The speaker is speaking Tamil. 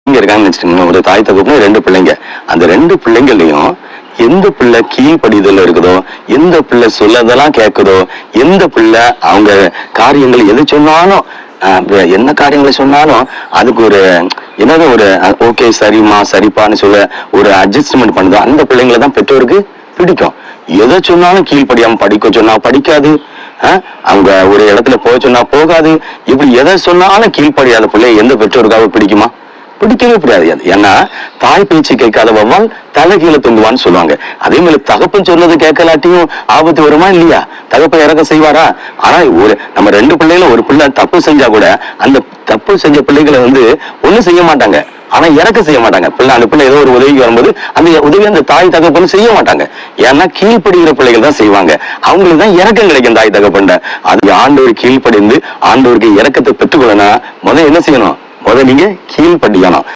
இங்க இருக்காங்கன்னு வச்சுக்கோங்க, ஒரு தாய் தகப்பனும் 2 பிள்ளைங்க. அந்த 2 பிள்ளைங்களையும் எந்த பிள்ளை கீழ்ப்படிதல் இருக்குதோ, எந்த பிள்ளை சொல்லதெல்லாம் கேட்குதோ, எந்த பிள்ளை அவங்க காரியங்கள் எது சொன்னாலும் என்ன காரியங்களை சொன்னாலும் அதுக்கு ஒரு என்னது ஒரு ஓகே சரிம்மா சரிப்பான்னு சொல்ல ஒரு அட்ஜஸ்ட்மெண்ட் பண்ணுதோ, அந்த பிள்ளைங்களை தான் பெற்றோருக்கு பிடிக்கும். எதை சொன்னாலும் கீழ்ப்படியாம படிக்க சொன்னா படிக்காது, அவங்க ஒரு இடத்துல போக சொன்னா போகாது, இப்படி எதை சொன்னாலும் கீழ்ப்படியாத பிள்ளை எந்த பெற்றோருக்காக பிடிக்குமா? பிடிக்கவே முடியாது. ஏன்னா தாய் பேச்சு கேட்காத வவ்வால் தலைகீழ தொங்குவான்னு சொல்லுவாங்க. அதே மாதிரி தகப்பன் சொன்னது கேட்கலாட்டியும் ஆபத்து வருமா இல்லையா? தகப்பன் இறக்க செய்வாரா? ஆனா நம்ம 2 பிள்ளைகள ஒரு பிள்ளை தப்பு செஞ்சா கூட அந்த தப்பு செஞ்ச பிள்ளைகளை ஒண்ணும் செய்ய மாட்டாங்க, ஆனா இறக்க செய்ய மாட்டாங்க. அந்த பிள்ளை ஏதோ ஒரு உதவிக்கு வரும்போது அந்த உதவி அந்த தாய் தகப்பன்னு செய்ய மாட்டாங்க. ஏன்னா கீழ்ப்படுகிற பிள்ளைகள் தான் செய்வாங்க. அவங்களுக்கு தான் இறக்கம் கிடைக்கும் தாய் தகப்பன். அது ஆண்டவர் கீழ்ப்படிந்து ஆண்டவருக்கு இறக்கத்தை பெற்றுக்கொள்ளனா முதல்ல என்ன செய்யணும்? முதல்ல நீங்க கீழ்ப்படியணும்.